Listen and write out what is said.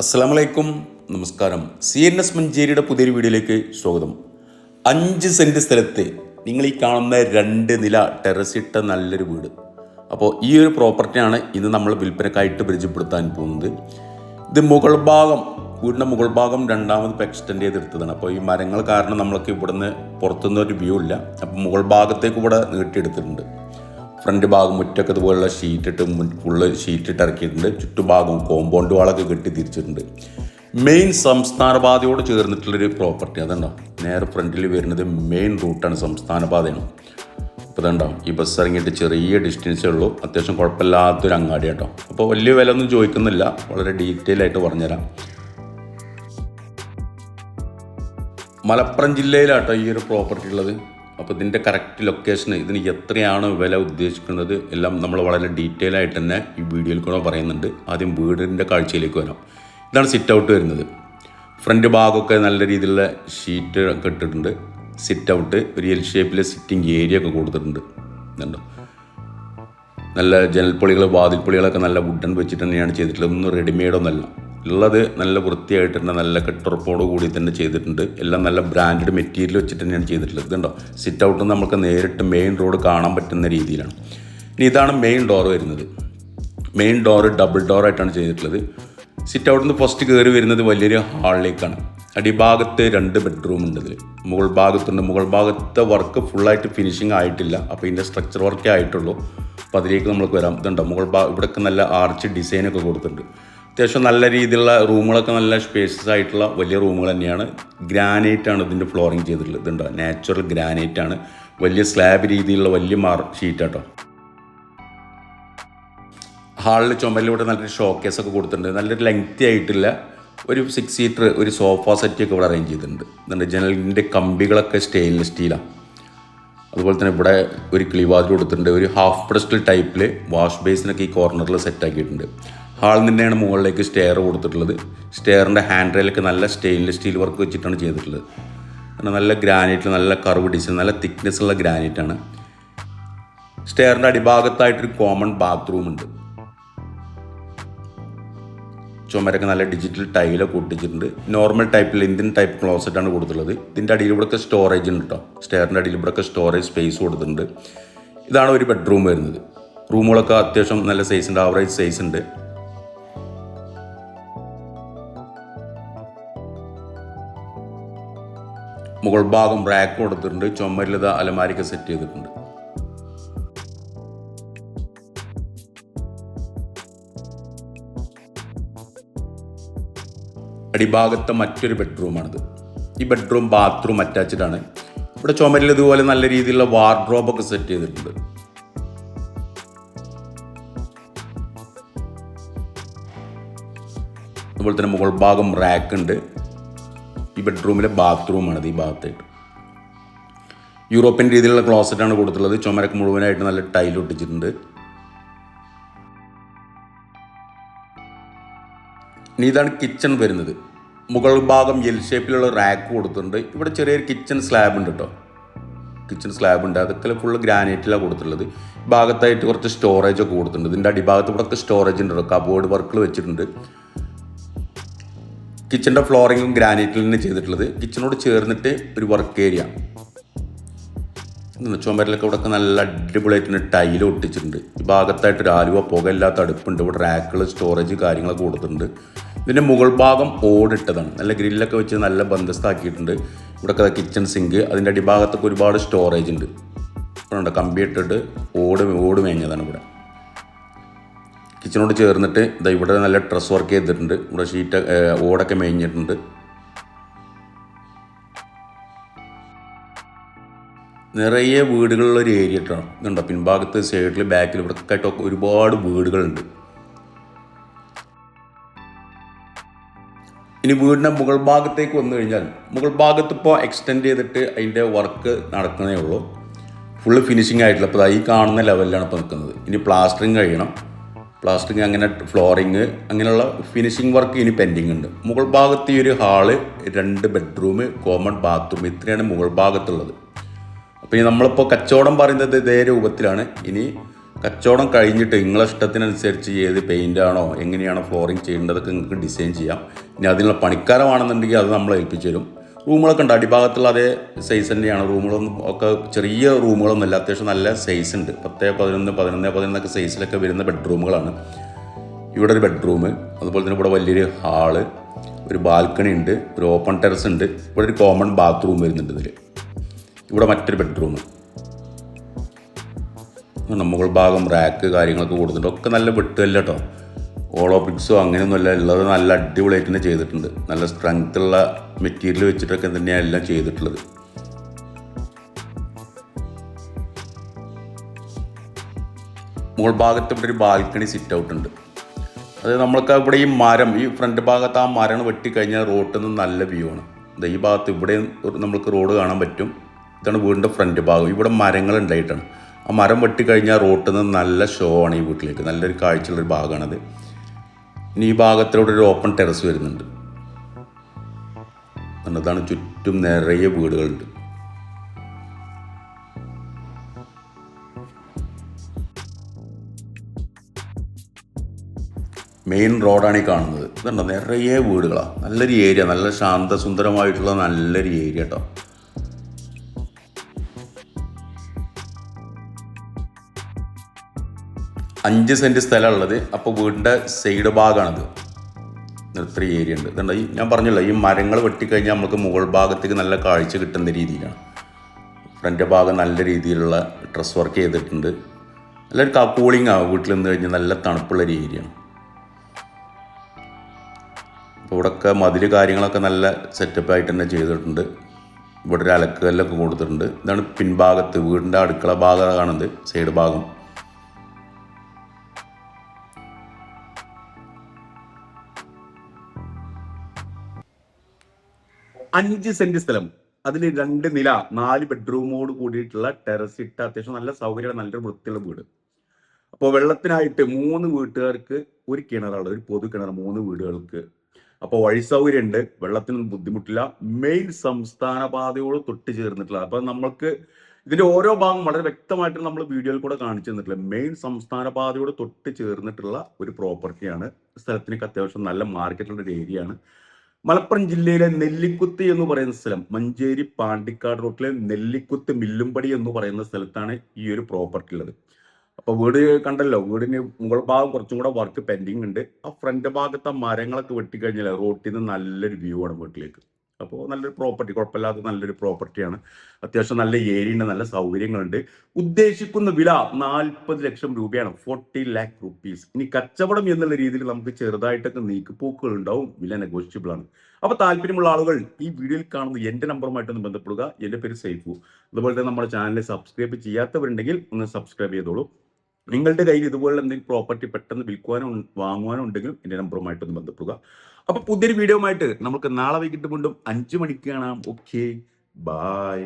അസ്സലാമലൈക്കും, നമസ്കാരം. CNS മഞ്ചേരിയുടെ പുതിയൊരു വീഡിയോയിലേക്ക് സ്വാഗതം. 5 സെൻറ്റ് സ്ഥലത്ത് നിങ്ങൾ ഈ കാണുന്ന 2 നില ടെറസിട്ട നല്ലൊരു വീട്. അപ്പോൾ ഈ ഒരു പ്രോപ്പർട്ടിയാണ് ഇന്ന് നമ്മൾ വിൽപ്പനക്കായിട്ട് പരിചയപ്പെടുത്താൻ പോകുന്നത്. ഇത് വീടിൻ്റെ മുകൾ ഭാഗം രണ്ടാമത് ഇപ്പോൾ എക്സ്റ്റെൻഡ് ചെയ്തെടുത്തതാണ്. അപ്പോൾ ഈ മരങ്ങൾ കാരണം നമ്മൾക്ക് ഇവിടുന്ന് പുറത്തുനിന്ന് ഒരു വ്യൂ ഇല്ല. അപ്പോൾ മുകൾ ഭാഗത്തേക്ക് ഇവിടെ നീട്ടിയെടുത്തിട്ടുണ്ട്. ഫ്രണ്ട് ഭാഗം മുറ്റൊക്കെ ഇതുപോലുള്ള ഫുള്ള് ഷീറ്റിട്ട് ഇറക്കിയിട്ടുണ്ട്. ചുറ്റുഭാഗവും കോമ്പൗണ്ട് വാളൊക്കെ കെട്ടി തിരിച്ചിട്ടുണ്ട്. മെയിൻ സംസ്ഥാന പാതയോട് ചേർന്നിട്ടുള്ളൊരു പ്രോപ്പർട്ടി. അതുണ്ടോ, നേരെ ഫ്രണ്ടിൽ വരുന്നത് മെയിൻ റൂട്ടാണ്, സംസ്ഥാന പാതയാണ്. അപ്പോൾ അതുണ്ടാവും, ഈ ബസ് ഇറങ്ങിയിട്ട് ചെറിയ ഡിസ്റ്റൻസേ ഉള്ളൂ. അത്യാവശ്യം കുഴപ്പമില്ലാത്തൊരു അങ്ങാടി കേട്ടോ. അപ്പോൾ വലിയ വില ഒന്നും ചോദിക്കുന്നില്ല, വളരെ ഡീറ്റെയിൽ ആയിട്ട് പറഞ്ഞുതരാം. മലപ്പുറം ജില്ലയിലാട്ടോ ഈ ഒരു പ്രോപ്പർട്ടി ഉള്ളത്. അപ്പോൾ ഇതിൻ്റെ കറക്റ്റ് ലൊക്കേഷൻ, ഇതിന് എത്രയാണ് വില ഉദ്ദേശിക്കുന്നത് എല്ലാം നമ്മൾ വളരെ ഡീറ്റെയിൽ ആയിട്ട് തന്നെ ഈ വീഡിയോയിൽ കൂടെ പറയുന്നുണ്ട്. ആദ്യം വീടിൻ്റെ കാഴ്ചയിലേക്ക് വരാം. ഇതാണ് സിറ്റ് ഔട്ട് വരുന്നത്. ഫ്രണ്ട് ഭാഗമൊക്കെ നല്ല രീതിയിലുള്ള ഷീറ്റ് ഒക്കെ ഇട്ടിട്ടുണ്ട്. സിറ്റ് ഔട്ട് ഒരു എൽ ഷേപ്പിലെ സിറ്റിംഗ് ഏരിയ ഒക്കെ കൊടുത്തിട്ടുണ്ട്. ഇതുണ്ടോ, നല്ല ജനൽപ്പൊളികൾ വാതിൽപ്പൊളികളൊക്കെ നല്ല വുഡൻ വെച്ചിട്ട് തന്നെയാണ് ചെയ്തിട്ടുള്ളത്. ഒന്നും റെഡിമെയ്ഡൊന്നുമല്ല ഉള്ളത്. നല്ല വൃത്തിയായിട്ടുണ്ട്, നല്ല കെട്ടുറപ്പോട് കൂടി തന്നെ ചെയ്തിട്ടുണ്ട്. എല്ലാം നല്ല ബ്രാൻഡഡ് മെറ്റീരിയൽ വെച്ചിട്ട് തന്നെയാണ് ചെയ്തിട്ടുള്ളത്. ഇതുണ്ടോ, സിറ്റ് ഔട്ട് നമുക്ക് നേരിട്ട് മെയിൻ റോഡ് കാണാൻ പറ്റുന്ന രീതിയിലാണ്. ഇനി ഇതാണ് മെയിൻ ഡോർ വരുന്നത്. മെയിൻ ഡോറ് ഡബിൾ ഡോറായിട്ടാണ് ചെയ്തിട്ടുള്ളത്. സിറ്റ് ഔട്ടിൽ നിന്ന് ഫസ്റ്റ് കയറി വരുന്നത് വലിയൊരു ഹാളിലേക്കാണ്. അടിഭാഗത്ത് 2 ബെഡ്റൂം ഉണ്ട്. ഇതിൽ മുകൾ ഭാഗത്തെ വർക്ക് ഫുള്ളായിട്ട് ഫിനിഷിങ് ആയിട്ടില്ല. അപ്പോൾ ഇതിൻ്റെ സ്ട്രക്ചർ വർക്കേ ആയിട്ടുള്ളൂ. അപ്പോൾ അതിലേക്ക് നമുക്ക് വരാം. ഇതുണ്ടോ, ഇവിടെയൊക്കെ നല്ല ആർച്ച് ഡിസൈനൊക്കെ കൊടുത്തിട്ടുണ്ട്. അത്യാവശ്യം നല്ല രീതിയിലുള്ള റൂമുകളൊക്കെ നല്ല സ്പേഷ്യസ് ആയിട്ടുള്ള വലിയ റൂമുകൾ തന്നെയാണ്. ഗ്രാനൈറ്റാണ് ഇതിൻ്റെ ഫ്ലോറിങ് ചെയ്തിട്ടുള്ളത്. ഇതുണ്ടോ, നാച്ചുറൽ ഗ്രാനൈറ്റാണ്. വലിയ സ്ലാബ് രീതിയിലുള്ള വലിയ ഷീറ്റാട്ടോ. ഹാളിൽ ചുമലിലൂടെ നല്ലൊരു ഷോക്കേസൊക്കെ കൊടുത്തിട്ടുണ്ട്. നല്ലൊരു ലെങ്തി ആയിട്ടില്ല ഒരു 6 സീറ്റർ ഒരു സോഫ സെറ്റൊക്കെ ഇവിടെ അറേഞ്ച് ചെയ്തിട്ടുണ്ട്. ഇതുണ്ട്, ജനലിൻ്റെ കമ്പികളൊക്കെ സ്റ്റെയിൻലെസ് സ്റ്റീലാണ്. അതുപോലെ തന്നെ ഇവിടെ ഒരു കിളിവാതിൽ കൊടുത്തിട്ടുണ്ട്. ഒരു ഹാഫ് പെഡസ്റ്റൽ ടൈപ്പിൽ വാഷ് ബേസിനൊക്കെ ഈ കോർണറിൽ സെറ്റാക്കിയിട്ടുണ്ട്. ഹാളിൽ നിന്നെയാണ് മുകളിലേക്ക് സ്റ്റെയർ കൊടുത്തിട്ടുള്ളത്. സ്റ്റെയറിൻ്റെ ഹാൻഡ് റെയിലൊക്കെ നല്ല സ്റ്റെയിൻലെസ് സ്റ്റീൽ വർക്ക് വെച്ചിട്ടാണ് ചെയ്തിട്ടുള്ളത്. കാരണം നല്ല ഗ്രാനൈറ്റിൽ നല്ല കർവ് ഡിസൈൻ, നല്ല തിക്നെസ് ഉള്ള ഗ്രാനൈറ്റാണ്. സ്റ്റെയറിൻ്റെ അടിഭാഗത്തായിട്ടൊരു കോമൺ ബാത്റൂം ഉണ്ട്. ചുമരൊക്കെ നല്ല ഡിജിറ്റൽ ടൈലൊക്കെ ഒട്ടിച്ചിട്ടുണ്ട്. നോർമൽ ടൈപ്പിൽ ഇന്ത്യൻ ടൈപ്പ് ക്ലോസറ്റാണ് കൊടുത്തിട്ടുള്ളത്. ഇതിൻ്റെ അടിയിൽ ഇവിടെയൊക്കെ സ്റ്റോറേജ് ഉണ്ട് കേട്ടോ. സ്റ്റെയറിൻ്റെ അടിയിൽ ഇവിടെയൊക്കെ സ്റ്റോറേജ് സ്പേസ് കൊടുത്തിട്ടുണ്ട്. ഇതാണ് ഒരു ബെഡ്റൂം വരുന്നത്. റൂമുകളൊക്കെ അത്യാവശ്യം നല്ല സൈസ് ഉണ്ട്, ആവറേജ് സൈസ് ഉണ്ട്. മുകൾ ഭാഗം റാക്ക് കൊടുത്തിട്ടുണ്ട്. ചുമരിൽ അലമാരിക്ക് സെറ്റ് ചെയ്തിട്ടുണ്ട്. അടിഭാഗത്തെ മറ്റൊരു ബെഡ്റൂമാണിത്. ഈ ബെഡ്റൂം ബാത്റൂം അറ്റാച്ച്ഡ് ആണ്. ഇവിടെ ചുമരിൽ ഇതുപോലെ നല്ല രീതിയിലുള്ള വാർഡ്രോബൊക്കെ സെറ്റ് ചെയ്തിട്ടുണ്ട്. അതുപോലെ തന്നെ മുകൾ ഭാഗം റാക്ക് ഉണ്ട്. ഈ ബെഡ്റൂമിലെ ബാത്റൂമാണിത്. ഈ ഭാഗത്തായിട്ട് യൂറോപ്യൻ രീതിയിലുള്ള ക്ലോസറ്റാണ് കൊടുത്തിട്ടുള്ളത്. ചുമരക്ക് മുഴുവനായിട്ട് നല്ല ടൈൽ ഒട്ടിച്ചിട്ടുണ്ട്. ഇനി ഇതാണ് കിച്ചൺ വരുന്നത്. മുകൾ ഭാഗം എൽ ഷേപ്പിലുള്ള റാക്ക് കൊടുത്തിട്ടുണ്ട്. ഇവിടെ ചെറിയൊരു കിച്ചൺ സ്ലാബ് ഉണ്ട് കേട്ടോ. കിച്ചൺ സ്ലാബ് ഉണ്ട്. അതൊക്കെ ഫുള്ള് ഗ്രാനൈറ്റിലാണ് കൊടുത്തിട്ടുള്ളത്. ഭാഗത്തായിട്ട് കുറച്ച് സ്റ്റോറേജ് ഒക്കെ കൊടുത്തിട്ടുണ്ട്. ഇതിൻ്റെ അടിഭാഗത്ത് ഇവിടെ സ്റ്റോറേജ് ഉണ്ട് കേട്ടോ. കബോർഡ് വർക്കുകൾ വെച്ചിട്ടുണ്ട്. കിച്ചൻ്റെ ഫ്ലോറിങ്ങും ഗ്രാനൈറ്റിൽ തന്നെ ചെയ്തിട്ടുള്ളത്. കിച്ചനോട് ചേർന്നിട്ട് ഒരു വർക്ക് ഏരിയ. ചുമരിലൊക്കെ ഇവിടെ നല്ല അടിപൊളിയായിട്ട് ടൈല് ഒട്ടിച്ചിട്ടുണ്ട്. ഈ ഭാഗത്തായിട്ടൊരു ആലുവ പുകയില്ലാത്ത അടുപ്പുണ്ട്. ഇവിടെ റാക്കുകൾ സ്റ്റോറേജ് കാര്യങ്ങളൊക്കെ കൊടുത്തിട്ടുണ്ട്. ഇതിൻ്റെ മുകൾ ഭാഗം ഓടിട്ടതാണ്. നല്ല ഗ്രില്ലൊക്കെ വെച്ച് നല്ല ബന്ധസ്ഥാക്കിയിട്ടുണ്ട്. ഇവിടെ കിച്ചൺ സിങ്ക്. അതിൻ്റെ അടിഭാഗത്തൊക്കെ ഒരുപാട് സ്റ്റോറേജ് ഉണ്ട്. ഇവിടെ കമ്പി ഇട്ടിട്ട് ഓട് മേഞ്ഞതാണ് ഇവിടെ. കിച്ചനോട് ചേർന്നിട്ട് ഇവിടെ നല്ല ഡ്രസ് വർക്ക് ചെയ്തിട്ടുണ്ട്. ഇവിടെ ഷീറ്റ് ഓടൊക്കെ മേഞ്ഞിട്ടുണ്ട്. നിറയെ വീടുകളുള്ളൊരു ഏരിയ കേട്ടോ. ഇതുണ്ടോ, പിൻഭാഗത്ത് സൈഡിൽ ബാക്കിൽ ഇവിടെ ആയിട്ടൊക്കെ ഒരുപാട് വീടുകളുണ്ട്. ഇനി വീടിൻ്റെ മുകൾ ഭാഗത്തേക്ക് വന്നു കഴിഞ്ഞാൽ മുകൾ ഭാഗത്ത് ഇപ്പോൾ എക്സ്റ്റെൻഡ് ചെയ്തിട്ട് അതിൻ്റെ വർക്ക് നടക്കുന്നേ ഉള്ളൂ. ഫുള്ള് ഫിനിഷിംഗ് ആയിട്ടില്ല. അപ്പോൾ ഈ കാണുന്ന ലെവലിലാണ് ഇപ്പോൾ നിൽക്കുന്നത്. ഇനി പ്ലാസ്റ്ററിങ് കഴിയണം. പ്ലാസ്റ്ററിങ്, അങ്ങനെ ഫ്ലോറിങ്, അങ്ങനെയുള്ള ഫിനിഷിംഗ് വർക്ക് ഇനി പെൻഡിങ് ഉണ്ട്. മുകൾ ഭാഗത്ത് ഈ ഒരു ഹാള്, 2 ബെഡ്റൂം, കോമൺ ബാത്റൂം, ഇത്രയാണ് മുകൾ ഭാഗത്തുള്ളത്. അപ്പോൾ ഇനി നമ്മളിപ്പോൾ കച്ചവടം പറയുന്നത് ഇതേ രൂപത്തിലാണ്. ഇനി കച്ചവടം കഴിഞ്ഞിട്ട് നിങ്ങളെ ഇഷ്ടത്തിനനുസരിച്ച് ഏത് പെയിൻ്റാണോ എങ്ങനെയാണോ ഫ്ലോറിങ് ചെയ്യേണ്ടതൊക്കെ നിങ്ങൾക്ക് ഡിസൈൻ ചെയ്യാം. ഇനി അതിനുള്ള പണിക്കാരമാണെന്നുണ്ടെങ്കിൽ അത് നമ്മൾ ഏൽപ്പിച്ചു തരും. റൂമുകളൊക്കെ ഉണ്ട്, അടിഭാഗത്തുള്ള അതേ സൈസ് തന്നെയാണ്. റൂമുകളൊന്നും ഒക്കെ ചെറിയ റൂമുകളൊന്നുമല്ല, അത്യാവശ്യം നല്ല സൈസ് ഉണ്ട്. 10, 11, 11, 11 സൈസിലൊക്കെ വരുന്ന ബെഡ്റൂമുകളാണ്. ഇവിടെ ഒരു ബെഡ്റൂം, അതുപോലെ തന്നെ ഇവിടെ വലിയൊരു ഹാള്, ഒരു ബാൽക്കണി ഉണ്ട്, ഒരു ഓപ്പൺ ടെറസ് ഉണ്ട്. ഇവിടെ ഒരു കോമൺ ബാത്റൂം വരുന്നുണ്ട്. ഇവിടെ മറ്റൊരു ബെഡ്റൂം, മുകൾ ഭാഗം റാക്ക് കാര്യങ്ങളൊക്കെ കൊടുത്തിട്ടുണ്ട്. ഒക്കെ നല്ല വെട്ടുകല്ല കേട്ടോ, ഓളോ ബ്രിക്സോ അങ്ങനെയൊന്നുമല്ല ഉള്ളത്. നല്ല അടിപൊളിയായിട്ട് തന്നെ ചെയ്തിട്ടുണ്ട്. നല്ല സ്ട്രെങ്ത് ഉള്ള മെറ്റീരിയൽ വെച്ചിട്ടൊക്കെ തന്നെയാണ് എല്ലാം ചെയ്തിട്ടുള്ളത്. മുകൾ ഭാഗത്ത് ഇവിടെ ഒരു ബാൽക്കണി സിറ്റ് ഔട്ട് ഉണ്ട്. അത് നമ്മൾക്ക് ഇവിടെ ഈ മരം, ഈ ഫ്രണ്ട് ഭാഗത്ത് ആ മരം വെട്ടിക്കഴിഞ്ഞാൽ റോഡിൽ നിന്ന് നല്ല വ്യൂ ആണ്. ഈ ഭാഗത്ത് ഇവിടെ നമ്മൾക്ക് റോഡ് കാണാൻ പറ്റും. ഇതാണ് വീടിൻ്റെ ഫ്രണ്ട് ഭാഗം. ഇവിടെ മരങ്ങൾ ഉണ്ടായിട്ടാണ്. ആ മരം വെട്ടിക്കഴിഞ്ഞാൽ റോട്ടിൽ നിന്ന് നല്ല ഷോ ആണ് ഈ വീട്ടിലേക്ക്, നല്ലൊരു കാഴ്ചയുള്ളൊരു ഭാഗമാണത്. ഇനി ഈ ഭാഗത്തിലൂടെ ഒരു ഓപ്പൺ ടെറസ് വരുന്നുണ്ട്. അതാണ് ചുറ്റും നിറയെ വീടുകളുണ്ട്. മെയിൻ റോഡാണ് ഈ കാണുന്നത്. ഇതുണ്ടോ, നിറയെ വീടുകളാണ്. നല്ലൊരു ഏരിയ, നല്ല ശാന്തസുന്ദരമായിട്ടുള്ള നല്ലൊരു ഏരിയ കേട്ടോ. 5 സെൻറ്റ് സ്ഥലമുള്ളത്. അപ്പോൾ വീടിൻ്റെ സൈഡ് ഭാഗമാണിത്. ഇത്ര ഏരിയ ഉണ്ട്. ഇതുണ്ട്, ഈ ഞാൻ പറഞ്ഞല്ലോ, ഈ മരങ്ങൾ വെട്ടിക്കഴിഞ്ഞാൽ നമുക്ക് മുകൾ ഭാഗത്തേക്ക് നല്ല കാഴ്ച കിട്ടുന്ന രീതിയിലാണ്. ഫ്രണ്ട് ഭാഗം നല്ല രീതിയിലുള്ള ഡ്രസ് വർക്ക് ചെയ്തിട്ടുണ്ട്. നല്ലൊരു കൂളിംഗ് ആവും വീട്ടിൽ നിന്ന് കഴിഞ്ഞാൽ. നല്ല തണുപ്പുള്ളൊരു ഏരിയയാണ്. അപ്പോൾ ഇവിടെയൊക്കെ മതിൽ കാര്യങ്ങളൊക്കെ നല്ല സെറ്റപ്പായിട്ട് തന്നെ ചെയ്തിട്ടുണ്ട്. ഇവിടെ ഒരു അലക്കുകല്ലൊക്കെ കൊടുത്തിട്ടുണ്ട്. ഇതാണ് പിൻഭാഗത്ത് വീടിൻ്റെ അടുക്കള ഭാഗം കാണുന്നത്, സൈഡ് ഭാഗം. 5 സെന്റ് സ്ഥലം, അതിൽ 2 നില, 4 ബെഡ്റൂമോട് കൂടിയിട്ടുള്ള ടെറസ് ഇട്ട അത്യാവശ്യം നല്ല സൗകര്യമാണ്, നല്ലൊരു വൃത്തിയുള്ള വീട്. അപ്പോൾ വെള്ളത്തിനായിട്ട് 3 വീട്ടുകാർക്ക് ഒരു കിണറാണ്, ഒരു പൊതു കിണർ 3 വീടുകൾക്ക്. അപ്പോൾ വഴി സൗകര്യം ഉണ്ട്, വെള്ളത്തിനൊന്നും ബുദ്ധിമുട്ടില്ല. മെയിൻ സംസ്ഥാന പാതയോട് തൊട്ട് ചേർന്നിട്ടുള്ള, അപ്പൊ നമ്മൾക്ക് ഇതിന്റെ ഓരോ ഭാഗം വളരെ വ്യക്തമായിട്ട് നമ്മൾ വീഡിയോയിൽ കൂടെ കാണിച്ചു തന്നിട്ടില്ല. മെയിൻ സംസ്ഥാന പാതയോട് തൊട്ട് ചേർന്നിട്ടുള്ള ഒരു പ്രോപ്പർട്ടിയാണ്. സ്ഥലത്തിനൊക്കെ അത്യാവശ്യം നല്ല മാർക്കറ്റുള്ള ഒരു ഏരിയ ആണ്. മലപ്പുറം ജില്ലയിലെ നെല്ലിക്കുത്ത് എന്ന് പറയുന്ന സ്ഥലം, മഞ്ചേരി പാണ്ടിക്കാട് റോട്ടിലെ നെല്ലിക്കുത്ത് മില്ലുംപടി എന്ന് പറയുന്ന സ്ഥലത്താണ് ഈ ഒരു പ്രോപ്പർട്ടി ഉള്ളത്. അപ്പോൾ വീട് കണ്ടല്ലോ, വീടിന് മുകൾ ഭാഗം കുറച്ചും കൂടെ വർക്ക് പെൻഡിങ് ഉണ്ട്. ആ ഫ്രണ്ട് ഭാഗത്തെ മരങ്ങളൊക്കെ വെട്ടിക്കഴിഞ്ഞാൽ റോട്ടിൽ നിന്ന് നല്ലൊരു വ്യൂ ആണ് വീട്ടിലേക്ക്. അപ്പോൾ നല്ലൊരു പ്രോപ്പർട്ടി, കുഴപ്പമില്ലാത്ത നല്ലൊരു പ്രോപ്പർട്ടിയാണ്. അത്യാവശ്യം നല്ല ഏരിയ ഉണ്ട്, നല്ല സൗകര്യങ്ങളുണ്ട്. ഉദ്ദേശിക്കുന്ന വില 40 ലക്ഷം രൂപയാണ്, 40 lakh rupees. ഇനി കച്ചവടം എന്നുള്ള രീതിയിൽ നമുക്ക് ചെറുതായിട്ടൊക്കെ നീക്കുപോക്കുകൾ ഉണ്ടാവും, വില നെഗോഷ്യബിൾ ആണ്. അപ്പോൾ താല്പര്യമുള്ള ആളുകൾ ഈ വീഡിയോയിൽ കാണുന്ന എൻ്റെ നമ്പറുമായിട്ടൊന്ന് ബന്ധപ്പെടുക. എൻ്റെ പേര് സൈഫു. അതുപോലെ തന്നെ നമ്മുടെ ചാനൽ സബ്സ്ക്രൈബ് ചെയ്യാത്തവരുണ്ടെങ്കിൽ ഒന്ന് സബ്സ്ക്രൈബ് ചെയ്തോളൂ. നിങ്ങളുടെ കയ്യിൽ ഇതുപോലുള്ള എന്തെങ്കിലും പ്രോപ്പർട്ടി പെട്ടെന്ന് വിൽക്കുവാനോ വാങ്ങുവാനോ ഉണ്ടെങ്കിൽ എൻ്റെ നമ്പറുമായിട്ടൊന്ന് ബന്ധപ്പെടുക. അപ്പോൾ പുതിയൊരു വീഡിയോ ആയിട്ട് നമുക്ക് നാളെ വൈകിട്ട് വീണ്ടും 5 മണിക്ക് കാണാം. Okay, by.